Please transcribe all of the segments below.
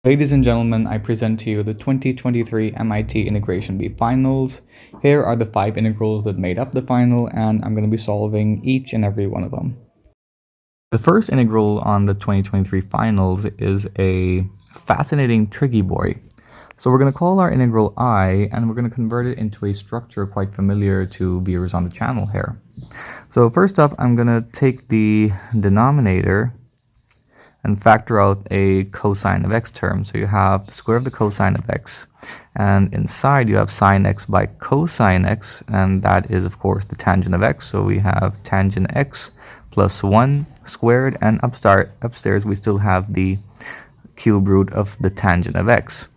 Ladies and gentlemen, I present to you the 2023 MIT Integration Bee Finals. Here are the 5 integrals that made up the final, and I'm going to be solving each and every one of them. The first integral on the 2023 finals is a fascinating tricky boy. So we're going to call our integral I, and we're going to convert it into a structure quite familiar to viewers on the channel here. So first up, I'm going to take the denominator and factor out a cosine of x term. So you have the square of the cosine of x, and inside you have sine x by cosine x, and that is of course the tangent of x. So we have tangent x plus 1 squared, and upstairs we still have the cube root of the tangent of x.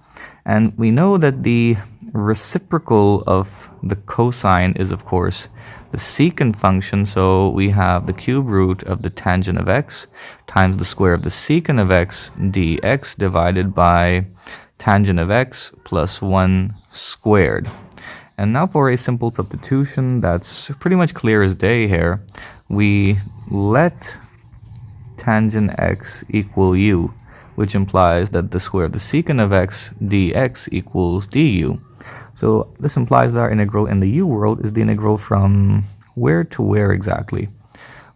And we know that the reciprocal of the cosine is of course the secant function, so we have the cube root of the tangent of x times the square of the secant of x dx divided by tangent of x plus 1 squared. And now for a simple substitution that's pretty much clear as day here, we let tangent x equal u, which implies that the square of the secant of x dx equals du. So this implies that our integral in the u world is the integral from where to where exactly?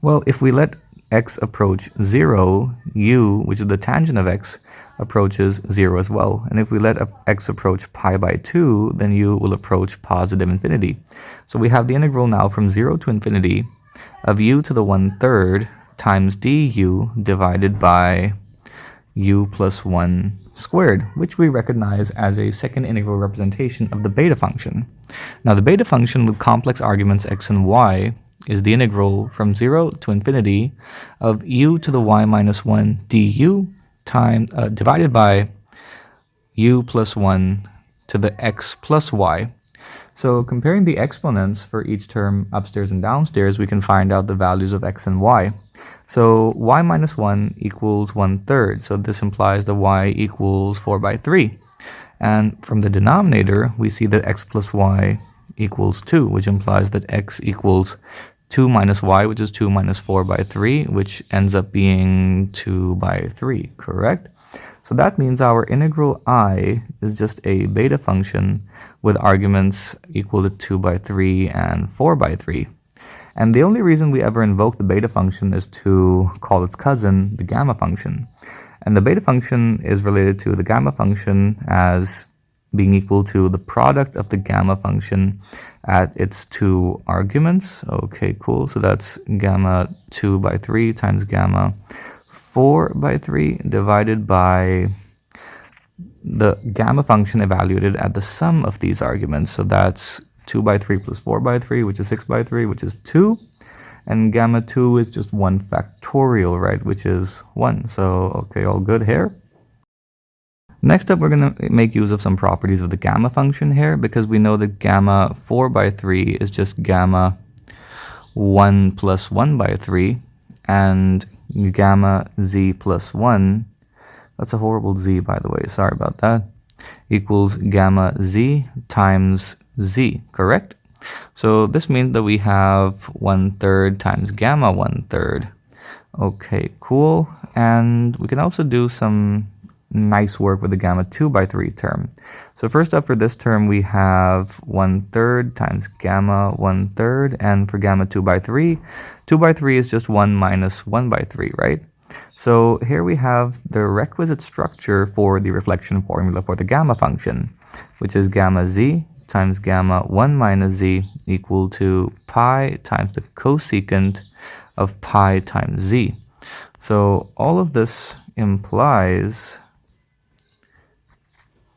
Well, if we let x approach 0, u, which is the tangent of x, approaches 0 as well. And if we let x approach pi by 2, then u will approach positive infinity. So we have the integral now from 0 to infinity of u to the 1/3 times du divided by u plus 1 squared, which we recognize as a second integral representation of the beta function. Now the beta function with complex arguments x and y is the integral from 0 to infinity of u to the y minus 1 du divided by u plus 1 to the x plus y. So comparing the exponents for each term upstairs and downstairs, we can find out the values of x and y. So y minus 1 equals 1/3, so this implies that y equals 4/3. And from the denominator, we see that x plus y equals 2, which implies that x equals 2 minus y, which is 2 minus 4/3, which ends up being 2/3, correct? So that means our integral I is just a beta function with arguments equal to 2/3 and 4/3. And the only reason we ever invoke the beta function is to call its cousin, the gamma function. And the beta function is related to the gamma function as being equal to the product of the gamma function at its 2 arguments. Okay, cool. So that's gamma 2/3 times gamma 4/3 divided by the gamma function evaluated at the sum of these arguments. So that's 2/3 plus 4/3, which is 6/3, which is 2. And gamma 2 is just 1 factorial, right, which is 1. So, okay, all good here. Next up, we're going to make use of some properties of the gamma function here, because we know that gamma 4/3 is just gamma 1 plus 1/3, and gamma z plus 1, that's a horrible z, by the way, sorry about that, equals gamma z times z, correct? So this means that we have 1/3 times gamma 1/3. Okay, cool. And we can also do some nice work with the gamma 2/3 term. So first up, for this term, we have 1/3 times gamma 1/3, and for gamma 2/3, 2/3 is just 1 minus 1/3, right? So here we have the requisite structure for the reflection formula for the gamma function, which is gamma z times gamma 1 minus z equal to pi times the cosecant of pi times z. So all of this implies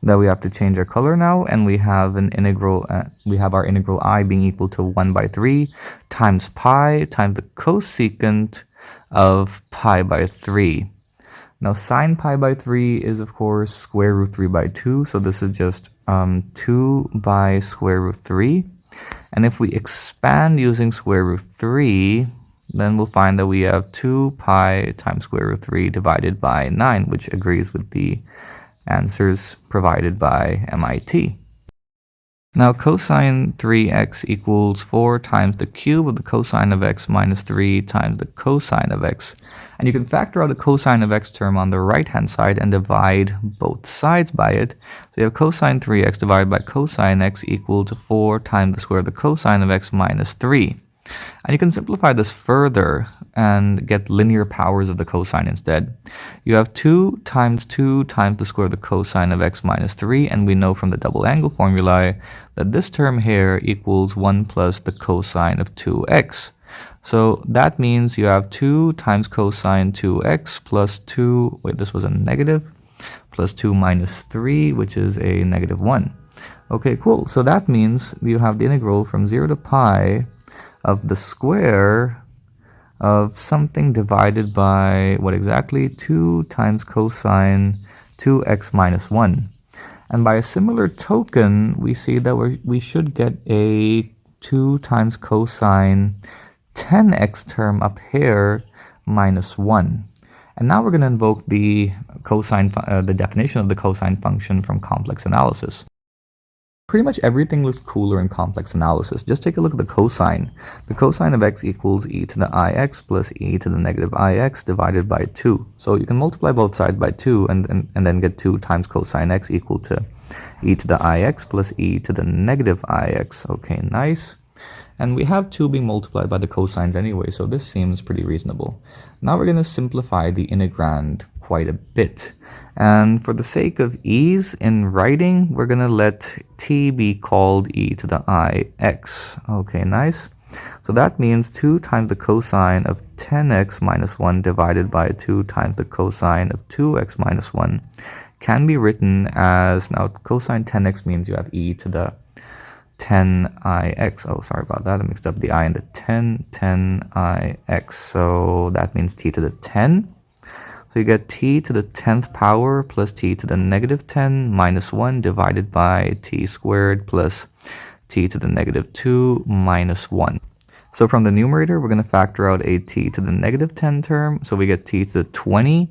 that we have to change our color now, and we have an integral, we have our integral I being equal to 1/3 times pi times the cosecant of pi/3. Now sine pi/3 is of course square root 3/2, so this is just 2 by square root 3. And if we expand using square root 3, then we'll find that we have 2 pi times square root 3 divided by 9, which agrees with the answers provided by MIT. Now cosine 3x equals 4 times the cube of the cosine of x minus 3 times the cosine of x. And you can factor out the cosine of x term on the right hand side and divide both sides by it. So you have cosine 3x divided by cosine x equal to 4 times the square of the cosine of x minus 3. And you can simplify this further and get linear powers of the cosine instead. You have 2 times the square of the cosine of x minus 3, and we know from the double angle formulae that this term here equals 1 plus the cosine of 2x. So that means you have 2 times cosine 2x plus 2, wait, this was a negative, plus 2 minus 3, which is a negative 1. Okay, cool. So that means you have the integral from 0 to pi of the square of something divided by what exactly? 2 times cosine 2x minus 1. And by a similar token, we see that we should get a 2 times cosine 10x term up here minus 1. And now we're going to invoke the definition of the cosine function from complex analysis. Pretty much everything looks cooler in complex analysis. Just take a look at the cosine. The cosine of x equals e to the ix plus e to the negative ix divided by 2. So you can multiply both sides by 2 and then get 2 times cosine x equal to e to the ix plus e to the negative ix. Okay, nice. And we have 2 being multiplied by the cosines anyway, so this seems pretty reasonable. Now we're going to simplify the integrand quite a bit. And for the sake of ease in writing, we're going to let t be called e to the ix. Okay, nice. So that means 2 times the cosine of 10x minus 1 divided by 2 times the cosine of 2x minus 1 can be written as, now cosine 10x means you have e to the 10ix. Oh, sorry about that. I mixed up the I and the 10ix. So that means t to the 10. So you get t to the 10th power plus t to the negative 10 minus 1 divided by t squared plus t to the negative 2 minus 1. So from the numerator, we're going to factor out a t to the negative 10 term. So we get t to the 20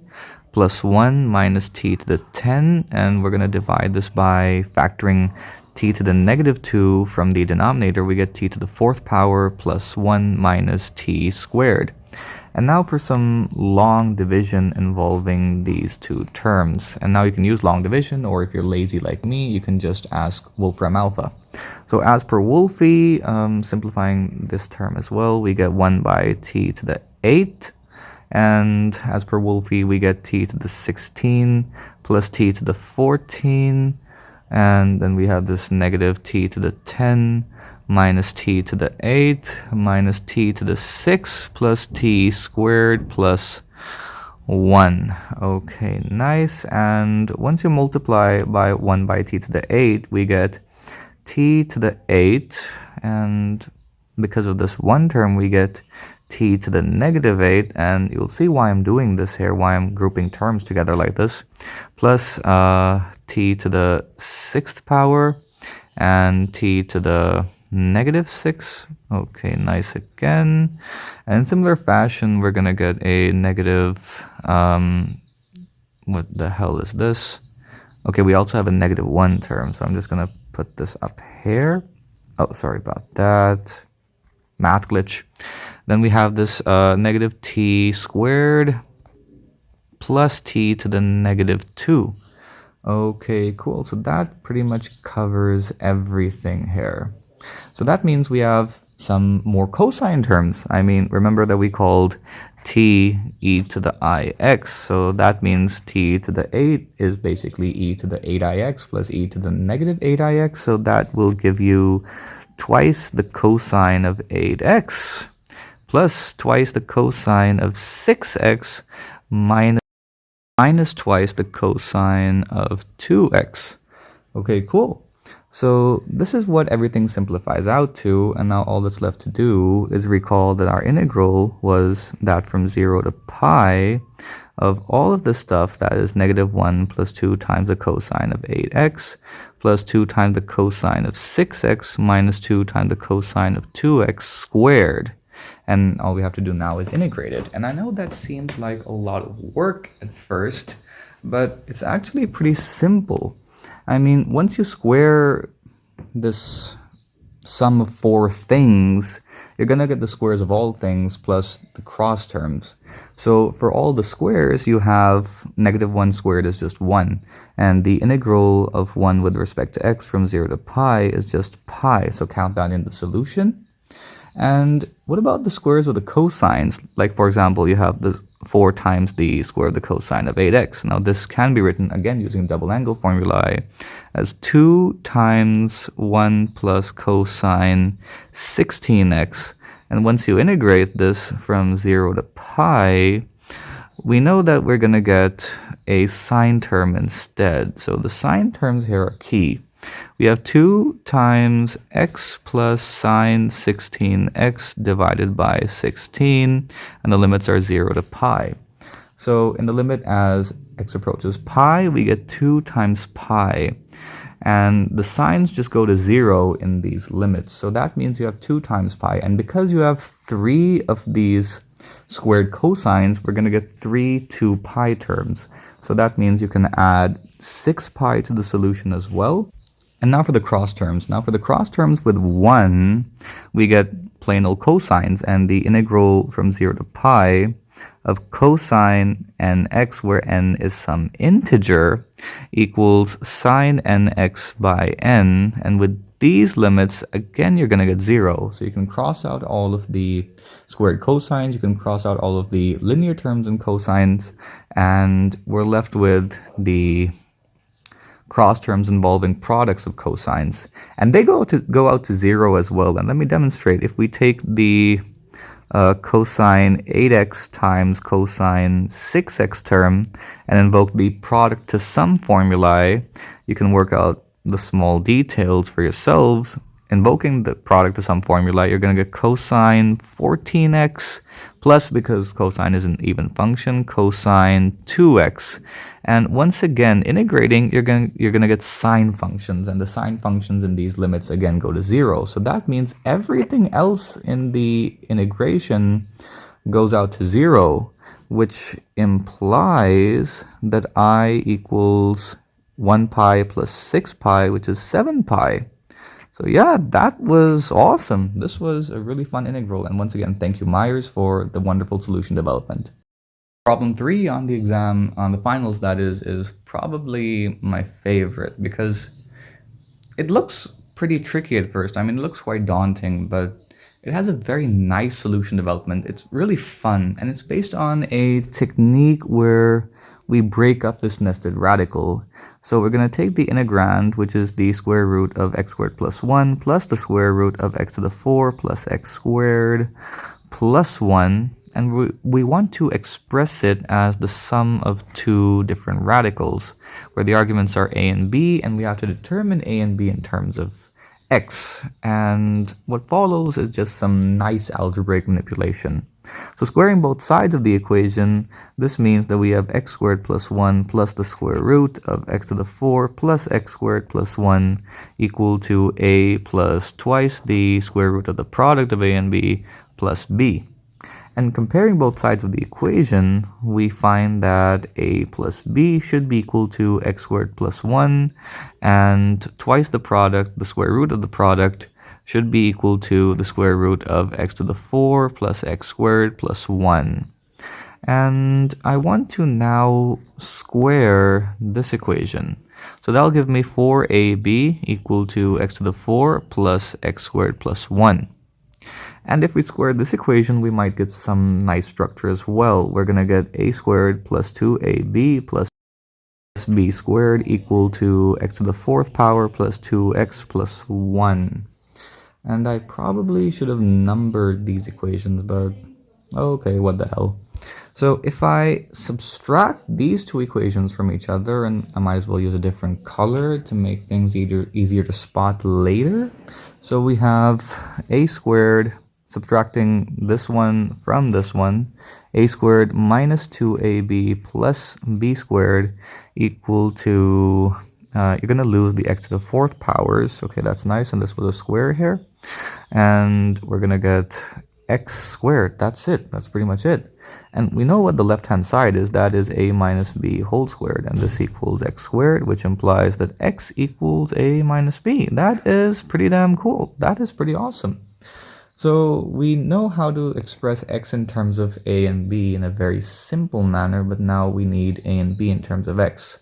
plus 1 minus t to the 10. And we're going to divide this by factoring t to the negative 2 from the denominator. We get t to the 4th power plus 1 minus t squared. And now for some long division involving these two terms. And now you can use long division, or if you're lazy like me, you can just ask Wolfram alpha. So as per Wolfie, simplifying this term as well, we get 1 by t to the 8. And as per Wolfie, we get t to the 16 plus t to the 14. And then we have this negative t to the 10 minus t to the 8 minus t to the 6 plus t squared plus 1. Okay, nice. And once you multiply by 1 by t to the 8, we get t to the 8. And because of this one term, we get t to the negative 8. And you'll see why I'm doing this here, why I'm grouping terms together like this. Plus t to the 6th power and t to the negative 6. Okay, nice again. And in similar fashion, we're going to get a negative, what the hell is this? Okay, we also have a negative 1 term, so I'm just going to put this up here. Oh, sorry about that. Math glitch. Then we have this negative t squared plus t to the negative 2. Okay, cool. So that pretty much covers everything here. So that means we have some more cosine terms. I mean, remember that we called t e to the ix. So that means t to the 8 is basically e to the 8ix plus e to the negative 8ix. So that will give you twice the cosine of 8x plus twice the cosine of 6x minus twice the cosine of 2x. Okay, cool. So this is what everything simplifies out to, and now all that's left to do is recall that our integral was that from 0 to pi of all of this stuff that is negative 1 plus 2 times the cosine of 8x plus 2 times the cosine of 6x minus 2 times the cosine of 2x squared. And all we have to do now is integrate it. And I know that seems like a lot of work at first, but it's actually pretty simple. I mean, once you square this sum of four things, you're going to get the squares of all things plus the cross terms. So for all the squares, you have -1 squared is just 1. And the integral of 1 with respect to x from 0 to pi is just pi. So count that in the solution. And what about the squares of the cosines? Like, for example, you have the 4 times the square of the cosine of 8x. Now, this can be written, again, using double angle formulae as 2 times 1 plus cosine 16x. And once you integrate this from 0 to pi, we know that we're going to get a sine term instead. So the sine terms here are key. We have 2 times x plus sine 16x divided by 16, and the limits are 0 to pi. So in the limit as x approaches pi, we get 2 times pi. And the signs just go to 0 in these limits. So that means you have 2 times pi. And because you have 3 of these squared cosines, we're going to get 3 2 pi terms. So that means you can add 6 pi to the solution as well. And now for the cross terms. Now for the cross terms with 1, we get plain old cosines, and the integral from 0 to pi of cosine nx, where n is some integer, equals sine nx by n. And with these limits, again, you're going to get 0. So you can cross out all of the squared cosines, you can cross out all of the linear terms and cosines, and we're left with the cross terms involving products of cosines, and they go out to 0 as well. And let me demonstrate. If we take the cosine 8x times cosine 6x term and invoke the product to sum formulae, you can work out the small details for yourselves. Invoking the product to sum formula, you're going to get cosine 14x plus, because cosine is an even function, cosine 2x. And once again, integrating, you're going to get sine functions, and the sine functions in these limits again go to 0. So that means everything else in the integration goes out to 0, which implies that I equals 1 pi plus 6 pi, which is 7 pi. So yeah, that was awesome. This was a really fun integral. And once again, thank you, Myers, for the wonderful solution development. Problem 3 on the exam, on the finals that is probably my favorite, because it looks pretty tricky at first. I mean, it looks quite daunting, but it has a very nice solution development. It's really fun, and it's based on a technique where we break up this nested radical. So we're going to take the integrand, which is the square root of x squared plus 1, plus the square root of x to the 4 plus x squared plus 1, and we want to express it as the sum of 2 different radicals, where the arguments are a and b, and we have to determine a and b in terms of x. And what follows is just some nice algebraic manipulation. So squaring both sides of the equation, this means that we have x squared plus 1 plus the square root of x to the 4 plus x squared plus 1 equal to a plus twice the square root of the product of a and b plus b. And comparing both sides of the equation, we find that a plus b should be equal to x squared plus 1, and twice the product, the square root of the product, should be equal to the square root of x to the 4 plus x squared plus 1. And I want to now square this equation. So that'll give me 4ab equal to x to the 4 plus x squared plus 1. And if we square this equation, we might get some nice structure as well. We're going to get a squared plus 2ab plus b squared equal to x to the 4th power plus 2x plus 1. And I probably should have numbered these equations, but okay, what the hell. So if I subtract these two equations from each other, and I might as well use a different color to make things easier to spot later. So we have a squared, subtracting this one from this one, a squared minus 2ab plus b squared equal to, you're going to lose the x to the 4th powers. Okay, that's nice. And this was a square here. And we're going to get x squared. That's it. That's pretty much it. And we know what the left-hand side is. That is a minus b whole squared. And this equals x squared, which implies that x equals a minus b. That is pretty damn cool. That is pretty awesome. So we know how to express x in terms of a and b in a very simple manner, but now we need a and b in terms of x.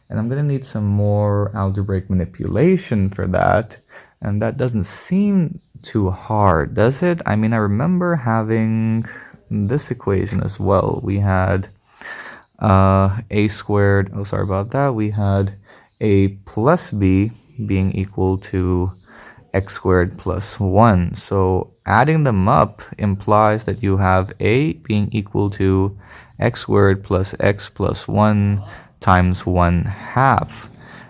And I'm going to need some more algebraic manipulation for that. And that doesn't seem too hard, does it? I mean, I remember having this equation as well. We had a squared, oh, sorry about that. We had a plus b being equal to x squared plus 1. So adding them up implies that you have a being equal to x squared plus x plus 1 times 1/2.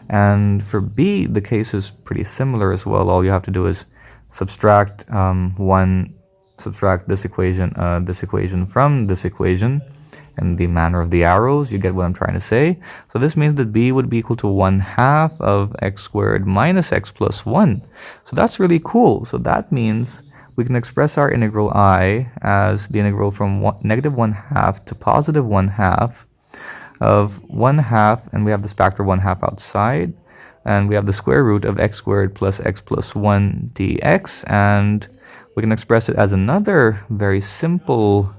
And for b, the case is pretty similar as well. All you have to do is subtract subtract this equation from this equation in the manner of the arrows. You get what I'm trying to say. So this means that b would be equal to 1/2 of x squared minus x plus 1. So that's really cool. So that means we can express our integral I as the integral from negative 1/2 to positive 1/2 of 1/2, and we have this factor 1/2 outside, and we have the square root of x squared plus x plus 1 dx, and we can express it as another very simple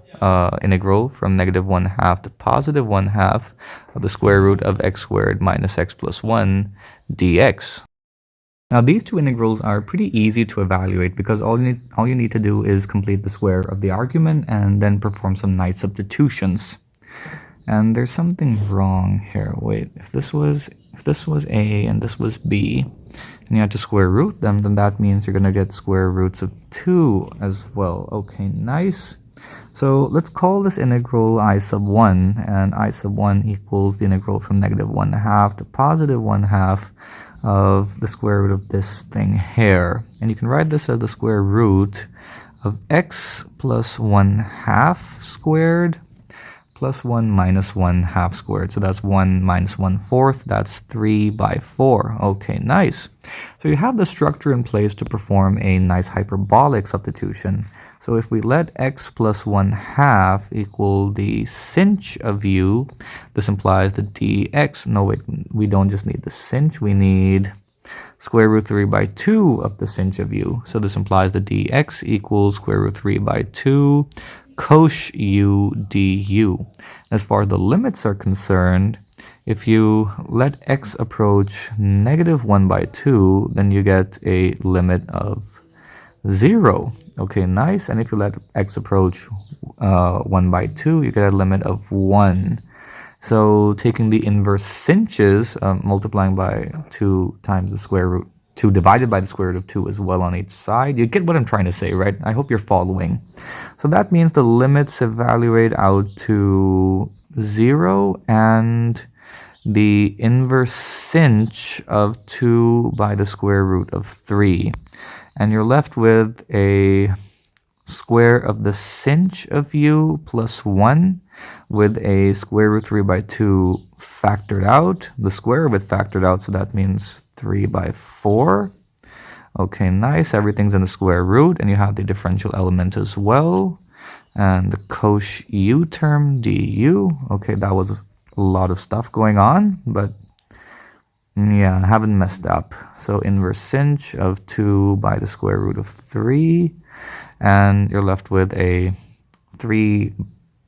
integral from negative 1/2 to positive 1/2 of the square root of x squared minus x plus 1 dx. Now these two integrals are pretty easy to evaluate because all you need to do is complete the square of the argument and then perform some nice substitutions. And there's something wrong here. Wait, if this was a and this was b, and you had to square root them, then that means you're going to get square roots of 2 as well. Okay, nice. So let's call this integral I sub 1, and I sub 1 equals the integral from negative 1/2 to positive 1/2 of the square root of this thing here. And you can write this as the square root of x plus 1/2 squared plus 1 minus 1/2 squared. So that's 1 minus 1/4. That's 3/4. Okay, nice. So you have the structure in place to perform a nice hyperbolic substitution. So if we let x plus 1/2 equal the sinh of u, this implies that dx, no wait, we don't just need the sinh, we need square root 3/2 of the sinh of u. So this implies that dx equals square root 3/2 cosh u du. As far as the limits are concerned, if you let x approach negative 1/2, then you get a limit of 0. Okay, nice. And if you let x approach 1/2, you get a limit of 1. So taking the inverse sinh, multiplying by 2 times the square root, 2 divided by the square root of 2 as well on each side. You get what I'm trying to say, right? I hope you're following. So that means the limits evaluate out to 0, and the inverse sinh of 2 by the square root of 3. And you're left with a square of the sinh of u plus 1 with a square root 3/2 factored out, the square of it factored out, so that means 3/4. Okay, nice. Everything's in the square root, and you have the differential element as well. And the cosh u term du. Okay, that was a lot of stuff going on, but yeah, I haven't messed up. So inverse sinh of 2 by the square root of 3, and you're left with a 3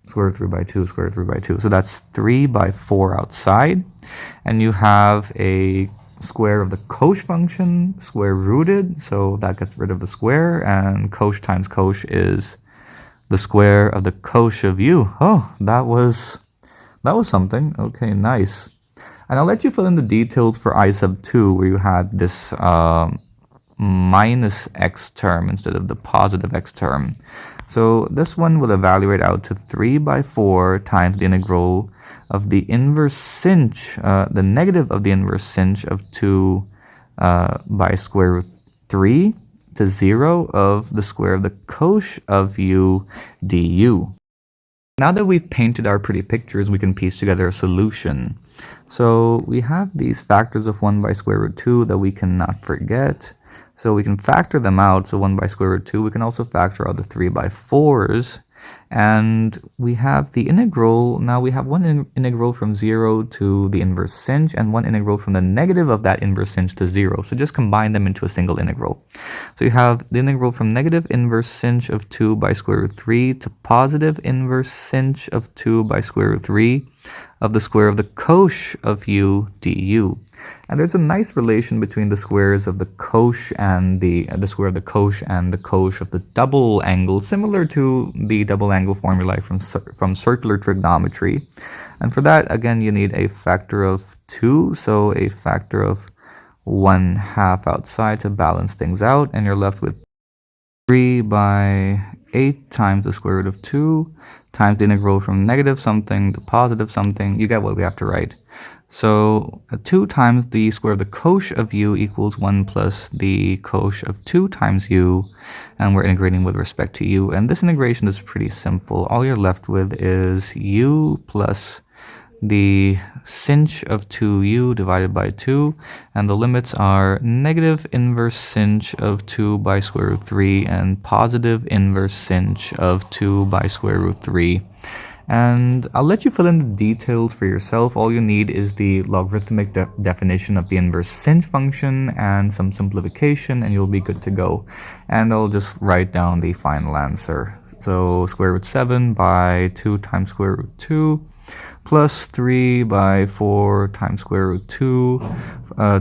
square root 3/2 square root 3/2. So that's 3/4 outside, and you have a square of the cosh function square rooted, so that gets rid of the square, and cosh times cosh is the square of the cosh of u. Oh, that was something. Okay, nice. And I'll let you fill in the details for I sub 2, where you had this minus x term instead of the positive x term. So this one will evaluate out to 3/4 times the integral of the inverse sinh, the negative of the inverse sinh of 2 by square root 3 to 0 of the square of the cosh of u du. Now that we've painted our pretty pictures, we can piece together a solution. So we have these factors of 1 by square root 2 that we cannot forget. So we can factor them out. So 1 by square root 2, we can also factor out the 3/4s. And we have the integral. Now we have one integral from 0 to the inverse sinh and one integral from the negative of that inverse sinh to 0. So just combine them into a single integral. So you have the integral from negative inverse sinh of 2 by square root 3 to positive inverse sinh of 2 by square root 3 of the square of the cosh of u du. And there's a nice relation between the squares of the cosh and the square of the cosh and the cosh of the double angle, similar to the double angle formulae from circular trigonometry. And for that, again, you need a factor of 2, so a factor of 1/2 outside to balance things out, and you're left with 3 by 8 times the square root of 2 times the integral from negative something to positive something. You get what we have to write. So 2 times the square of the cosh of u equals 1 plus the cosh of 2 times u, and we're integrating with respect to u. And this integration is pretty simple. All you're left with is u plus the sinh of 2u divided by 2, and the limits are negative inverse sinh of 2 by square root 3 and positive inverse sinh of 2 by square root 3. And I'll let you fill in the details for yourself. All you need is the logarithmic definition of the inverse sinh function and some simplification, and you'll be good to go. And I'll just write down the final answer. So square root 7 by 2 times square root 2 plus 3 by 4 times square root 2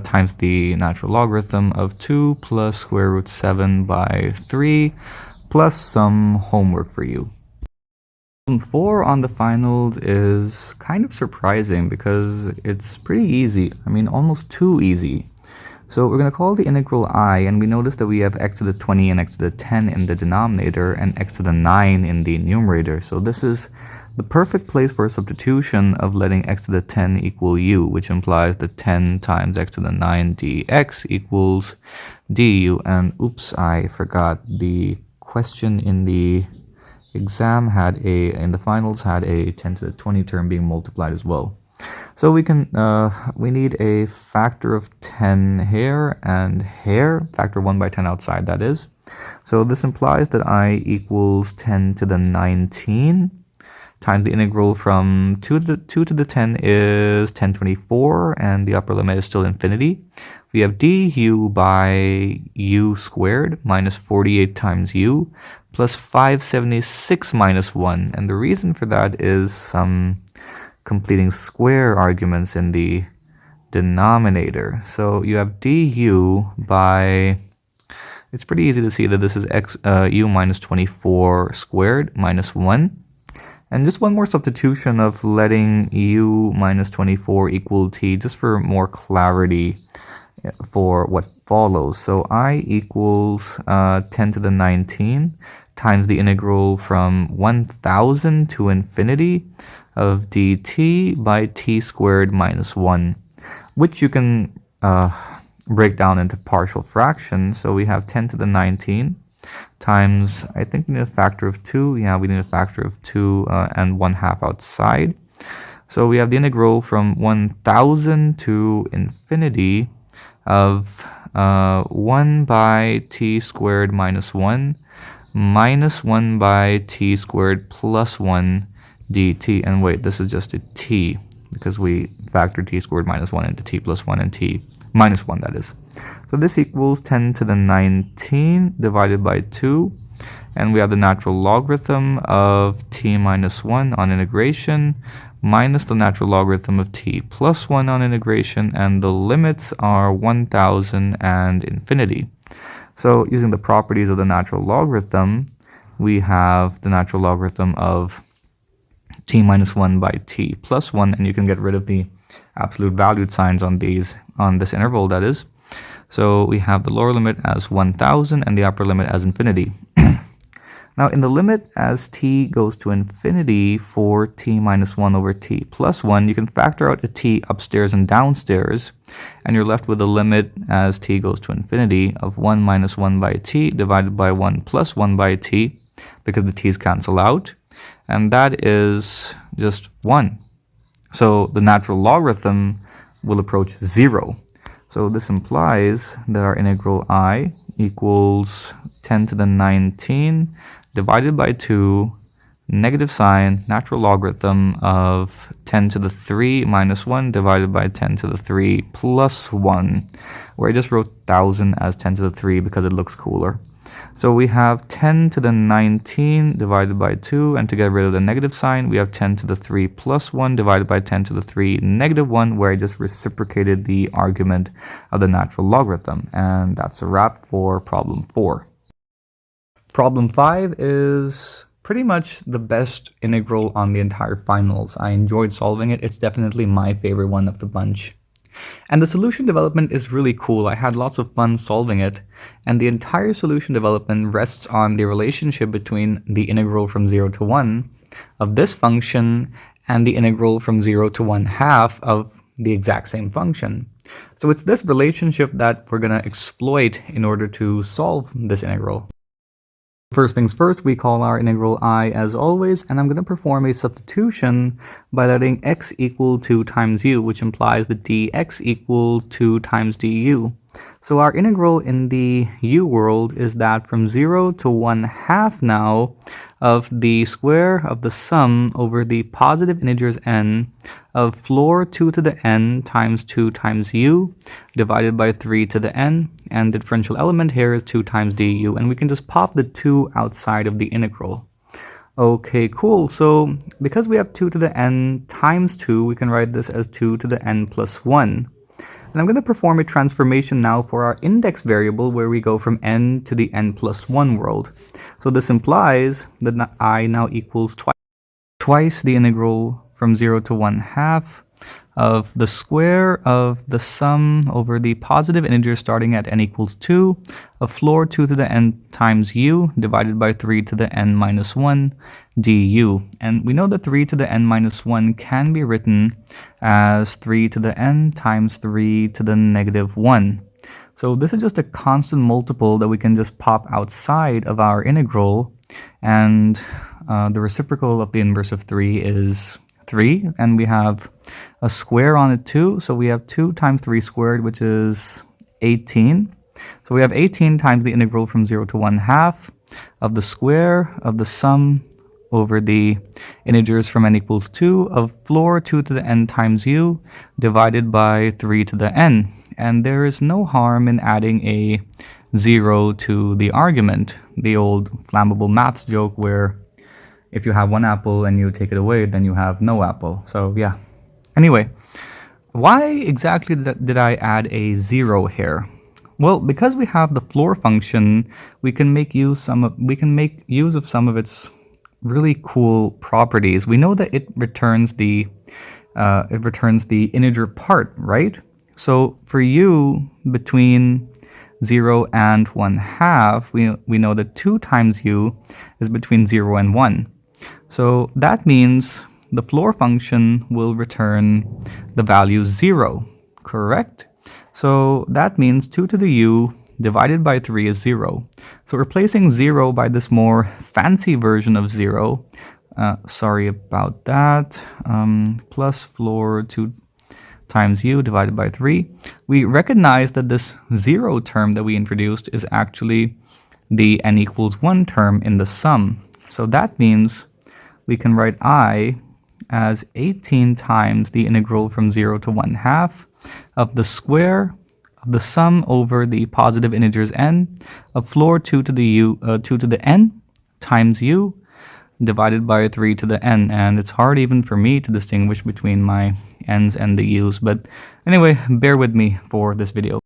times the natural logarithm of 2 plus square root 7 by 3 plus some homework for you. 4 on the finals is kind of surprising because it's pretty easy. I mean, almost too easy. So we're going to call the integral I, and we notice that we have x to the 20 and x to the 10 in the denominator and x to the 9 in the numerator. So this is the perfect place for a substitution of letting x to the 10 equal u, which implies that 10 times x to the 9 dx equals du. And oops, I forgot, the question in the exam in the finals had a 10 to the 20 term being multiplied as well. So we need a factor of 10 here and here, factor 1 by 10 outside, that is. So this implies that I equals 10 to the 19 times the integral from 2 to the 10 is 1024, and the upper limit is still infinity. We have du by u squared minus 48 times u plus 576 minus 1. And the reason for that is some completing square arguments in the denominator. So you have du by, it's pretty easy to see that this is u minus 24 squared minus 1. And just one more substitution of letting u minus 24 equal t, just for more clarity for what follows. So I equals 10 to the 19 times the integral from 1000 to infinity of dt by t squared minus 1, which you can break down into partial fractions. So we have 10 to the 19 times, I think we need a factor of 2. Yeah, we need a factor of 2 and 1/2 outside. So we have the integral from 1000 to infinity of 1 by t squared minus 1 minus 1 by t squared plus 1 dt. And wait, this is just a t because we factored t squared minus 1 into t plus 1 and t minus 1, that is. So this equals 10 to the 19 divided by 2, and we have the natural logarithm of t minus 1 on integration minus the natural logarithm of t plus 1 on integration, and the limits are 1000 and infinity. So using the properties of the natural logarithm, we have the natural logarithm of t minus 1 by t plus 1, and you can get rid of the absolute valued signs on this interval, that is. So we have the lower limit as 1000 and the upper limit as infinity. Now in the limit as t goes to infinity for t minus 1 over t plus 1, you can factor out a t upstairs and downstairs, and you're left with a limit as t goes to infinity of 1 minus 1 by t divided by 1 plus 1 by t, because the t's cancel out, and that is just 1. So the natural logarithm will approach 0. So this implies that our integral I equals 10 to the 19 divided by 2 negative sign, natural logarithm of 10 to the 3 minus 1 divided by 10 to the 3 plus 1, where I just wrote 1000 as 10 to the 3 because it looks cooler. So we have 10 to the 19 divided by 2, and to get rid of the negative sign, we have 10 to the 3 plus 1 divided by 10 to the 3 negative 1, where I just reciprocated the argument of the natural logarithm. And that's a wrap for problem 4. Problem 5 is pretty much the best integral on the entire finals. I enjoyed solving it. It's definitely my favorite one of the bunch. And the solution development is really cool. I had lots of fun solving it. And the entire solution development rests on the relationship between the integral from 0 to 1 of this function and the integral from 0 to 1/2 of the exact same function. So it's this relationship that we're going to exploit in order to solve this integral. First things first, we call our integral I as always, and I'm going to perform a substitution by letting x equal 2 times u, which implies that dx equals 2 times du. So our integral in the u world is that from 0 to 1/2 now of the square of the sum over the positive integers n of floor 2 to the n times 2 times u divided by 3 to the n, and the differential element here is 2 times du, and we can just pop the 2 outside of the integral. Okay, cool. So because we have 2 to the n times 2, we can write this as 2 to the n plus 1. And I'm going to perform a transformation now for our index variable, where we go from n to the n plus 1 world. So this implies that I now equals twice the integral from 0 to 1/2 of the square of the sum over the positive integer starting at n equals 2 of floor 2 to the n times u divided by 3 to the n minus 1 du. And we know that 3 to the n minus 1 can be written as 3 to the n times 3 to the negative 1. So this is just a constant multiple that we can just pop outside of our integral, and the reciprocal of the inverse of 3 is 3, and we have a square on it too, so we have 2 times 3 squared, which is 18. So we have 18 times the integral from 0 to 1/2 of the square of the sum over the integers from n equals 2 of floor 2 to the n times u divided by 3 to the n. And there is no harm in adding a 0 to the argument, the old flammable maths joke where if you have one apple and you take it away, then you have no apple. So yeah. Anyway, why exactly did I add a 0 here? Well, because we have the floor function, we can make use of some of its really cool properties. We know that it returns the integer part, right? So for u between 0 and 1/2, we know that 2 times u is between 0 and 1. So that means the floor function will return the value 0, correct? So that means 2 to the u divided by 3 is 0. So replacing 0 by this more fancy version of 0, sorry about that, plus floor 2 times u divided by 3, we recognize that this 0 term that we introduced is actually the n equals 1 term in the sum. So that means we can write I as 18 times the integral from 0 to 1/2 of the square of the sum over the positive integers n of floor 2 to the n times u divided by 3 to the n. And it's hard even for me to distinguish between my n's and the u's, but anyway, bear with me for this video.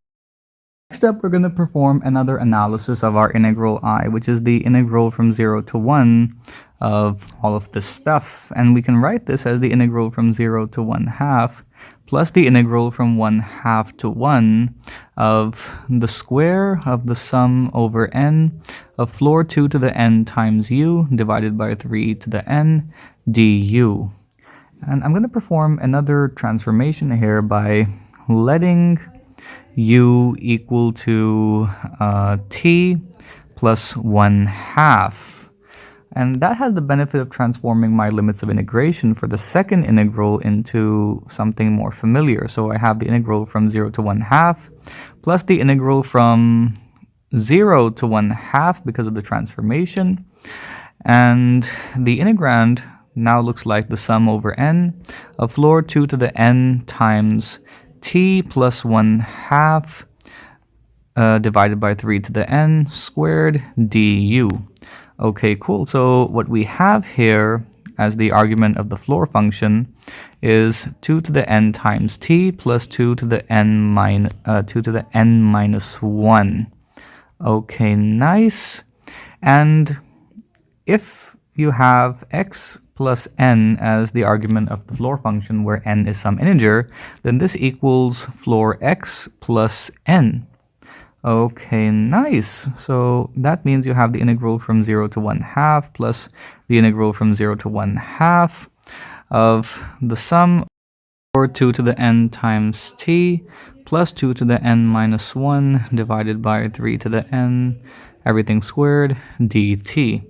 Next up, we're going to perform another analysis of our integral I, which is the integral from 0 to 1 of all of this stuff. And we can write this as the integral from 0 to 1/2 plus the integral from 1/2 to 1 of the square of the sum over n of floor 2 to the n times u divided by 3 to the n du. And I'm going to perform another transformation here by letting u equal to t plus 1/2. And that has the benefit of transforming my limits of integration for the second integral into something more familiar. So I have the integral from 0 to 1/2 plus the integral from 0 to 1/2 because of the transformation. And the integrand now looks like the sum over n of floor 2 to the n times t plus 1/2 divided by 3 to the n squared du. Okay, cool. So what we have here as the argument of the floor function is 2 to the n times t plus 2 to the n minus 1. Okay, nice. And if you have x plus n as the argument of the floor function where n is some integer, then this equals floor x plus n. Okay, nice. So that means you have the integral from 0 to 1/2 plus the integral from 0 to 1/2 of the sum over 2 to the n times t plus 2 to the n minus 1 divided by 3 to the n, everything squared, dt.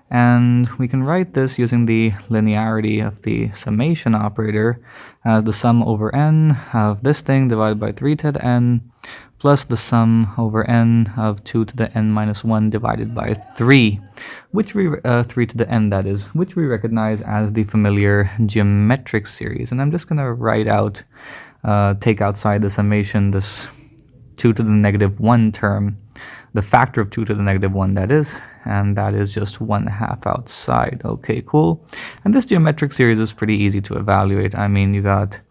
And we can write this using the linearity of the summation operator as the sum over n of this thing divided by 3 to the n plus the sum over n of 2 to the n minus 1 divided by 3, which we 3 to the n, that is, which we recognize as the familiar geometric series. And I'm just going to write out, take outside the summation this 2 to the negative 1 term, the factor of 2 to the negative 1, that is, and that is just 1/2 outside. Okay, cool. And this geometric series is pretty easy to evaluate. I mean, you got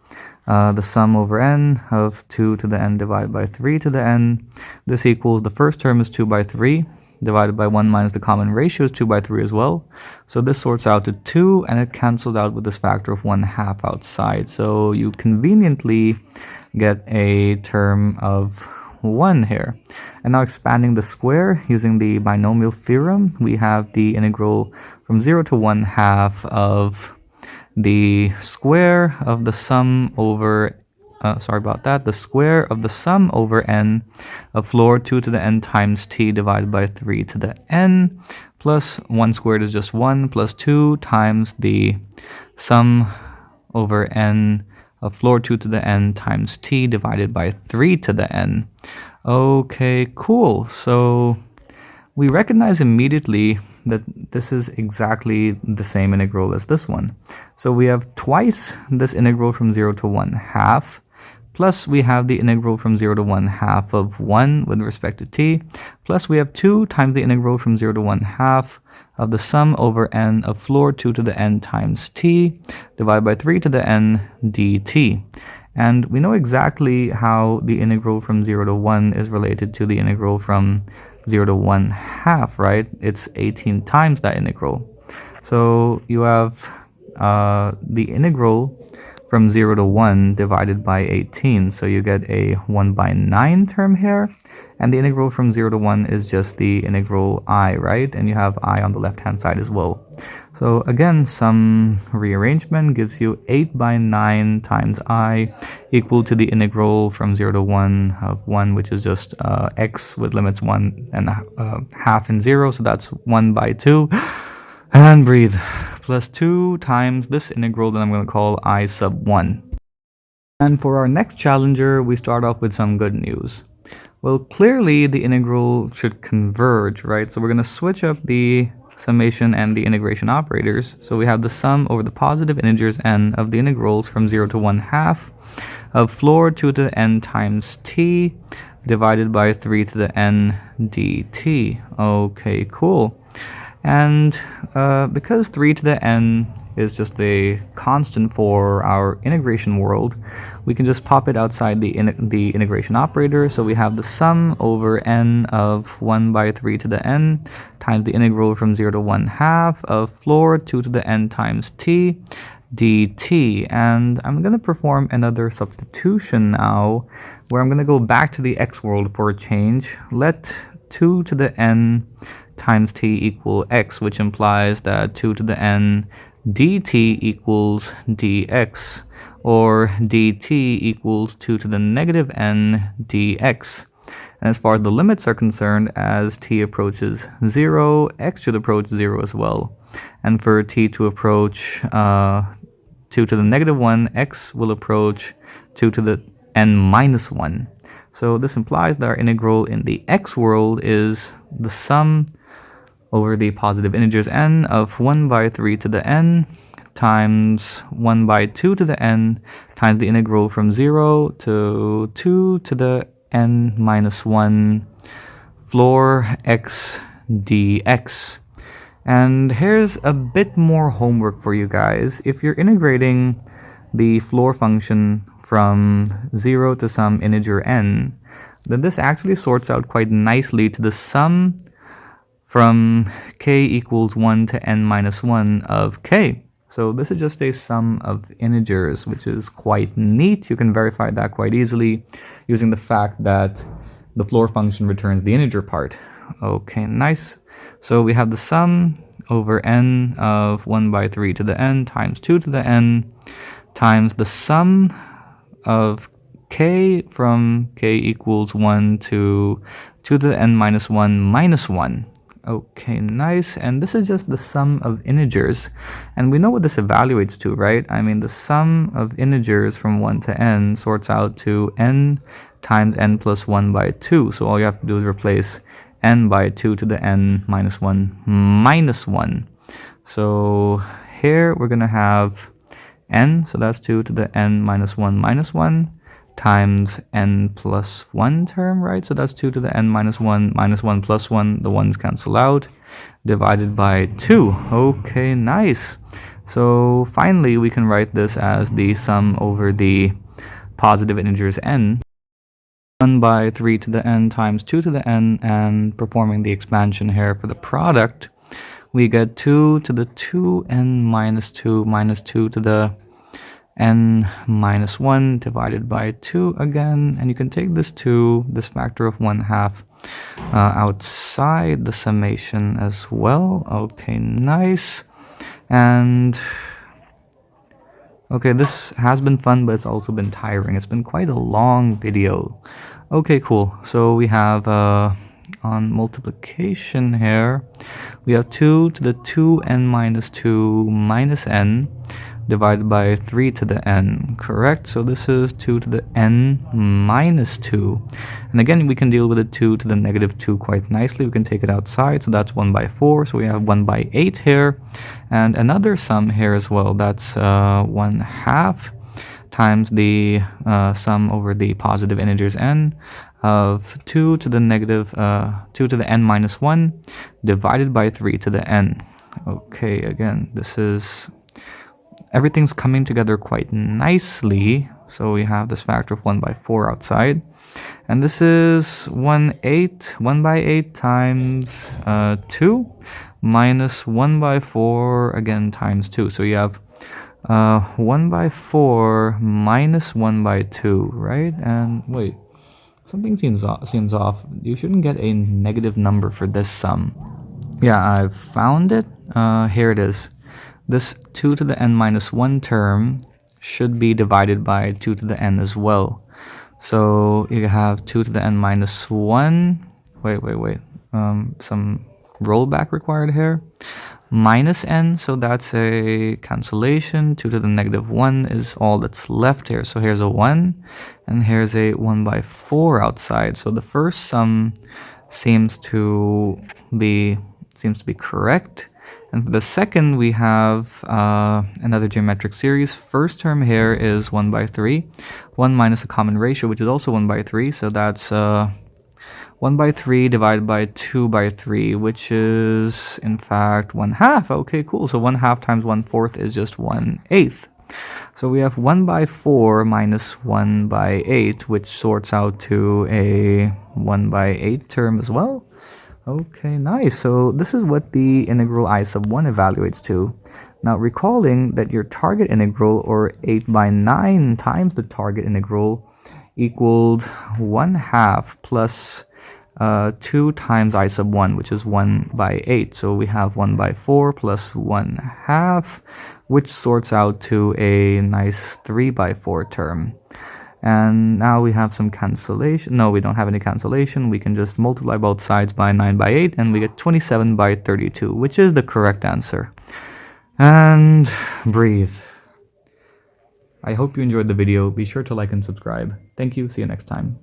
the sum over n of 2 to the n divided by 3 to the n. This equals, the first term is 2 by 3 divided by 1 minus the common ratio is 2 by 3 as well. So this sorts out to 2, and it cancels out with this factor of 1/2 outside. So you conveniently get a term of 1 here. And now expanding the square using the binomial theorem, we have the integral from 0 to 1/2 of the square of the sum over, the square of the sum over n of floor 2 to the n times t divided by 3 to the n, plus 1 squared is just 1, plus 2 times the sum over n of floor 2 to the n times t divided by 3 to the n. Okay, cool. So we recognize immediately that this is exactly the same integral as this one. So we have twice this integral from 0 to 1/2, plus we have the integral from 0 to 1/2 of 1 with respect to t, plus we have 2 times the integral from 0 to 1/2 of the sum over n of floor 2 to the n times t divided by 3 to the n dt. And we know exactly how the integral from 0 to 1 is related to the integral from 0 to 1/2, right? It's 18 times that integral. So you have the integral from 0 to 1 divided by 18. So you get a 1 by 9 term here. And the integral from 0 to 1 is just the integral I, right? And you have I on the left-hand side as well. So again, some rearrangement gives you 8 by 9 times I equal to the integral from 0 to 1 of 1, which is just x with limits 1 and half and 0. So that's 1 by 2. And breathe. Plus 2 times this integral that I'm going to call I sub 1. And for our next challenger, we start off with some good news. Well, clearly the integral should converge, right? So we're going to switch up the summation and the integration operators. So we have the sum over the positive integers n of the integrals from 0 to 1/2 of floor 2 to the n times t divided by 3 to the n dt. Okay, cool. And because 3 to the n is just a constant for our integration world, we can just pop it outside the integration operator. So we have the sum over n of 1 by 3 to the n times the integral from 0 to 1/2 of floor 2 to the n times t dt. And I'm going to perform another substitution now, where I'm going to go back to the x world for a change. Let 2 to the n times t equal x, which implies that 2 to the n dt equals dx, or dt equals 2 to the negative n dx. And as far as the limits are concerned, as t approaches 0, x should approach 0 as well. And for t to approach 2 to the negative 1, x will approach 2 to the n minus 1. So this implies that our integral in the x world is the sum over the positive integers n of 1 by 3 to the n times 1 by 2 to the n times the integral from 0 to 2 to the n minus 1 floor x dx. And here's a bit more homework for you guys. If you're integrating the floor function from 0 to some integer n, then this actually sorts out quite nicely to the sum from k equals 1 to n minus 1 of k. So this is just a sum of integers, which is quite neat. You can verify that quite easily using the fact that the floor function returns the integer part. Okay, nice. So we have the sum over n of 1 by 3 to the n times 2 to the n times the sum of k from k equals 1 to 2 to the n minus 1 minus 1. Okay, nice. And this is just the sum of integers. And we know what this evaluates to, right? I mean, the sum of integers from 1 to n sorts out to n times n plus 1 by 2. So all you have to do is replace n by 2 to the n minus 1 minus 1. So here we're going to have n, so that's 2 to the n minus 1 times n plus 1 term, right? So that's 2 to the n minus 1 plus 1. The 1's cancel out, divided by 2. Okay, nice. So finally, we can write this as the sum over the positive integers n. 1 by 3 to the n times 2 to the n, and performing the expansion here for the product, we get 2 to the 2n minus 2 to the n minus 1 divided by 2 again. And you can take this factor of 1/2 outside the summation as well. Okay, nice. And okay, this has been fun, but it's also been tiring. It's been quite a long video. Okay, cool. So we have on multiplication here, we have 2 to the 2n minus 2 minus n divided by 3 to the n, correct? So this is 2 to the n minus 2. And again, we can deal with the 2 to the negative 2 quite nicely. We can take it outside, so that's 1 by 4. So we have 1 by 8 here. And another sum here as well, that's 1/2 times the sum over the positive integers n of 2 to the negative 2 to the n minus 1 divided by 3 to the n. Okay, again, this is everything's coming together quite nicely. So we have this factor of 1 by 4 outside. And this is 1 by 8 times 2 minus 1 by 4 again times 2. So you have 1 by 4 minus 1 by 2, right? And wait, something seems off. You shouldn't get a negative number for this sum. Yeah, I've found it. Here it is. This 2 to the n minus 1 term should be divided by 2 to the n as well. So you have 2 to the n minus 1. Wait. Some rollback required here. Minus n, so that's a cancellation. 2 to the negative 1 is all that's left here. So here's a 1, and here's a 1 by 4 outside. So the first sum seems to be correct. And for the second, we have another geometric series. First term here is 1 by 3. 1 minus a common ratio, which is also 1 by 3. So that's 1 by 3 divided by 2 by 3, which is, in fact, 1/2. Okay, cool. So 1/2 times 1/4 is just 1/8. So we have 1 by 4 minus 1 by 8, which sorts out to a 1 by 8 term as well. Okay, nice. So this is what the integral I sub 1 evaluates to. Now, recalling that your target integral, or 8 by 9 times the target integral, equaled 1/2 plus 2 times I sub 1, which is 1 by 8. So we have 1 by 4 plus 1/2, which sorts out to a nice 3 by 4 term. And now we have some cancellation. No, we don't have any cancellation. We can just multiply both sides by 9 by 8, and we get 27 by 32, which is the correct answer. And breathe. I hope you enjoyed the video. Be sure to like and subscribe. Thank you. See you next time.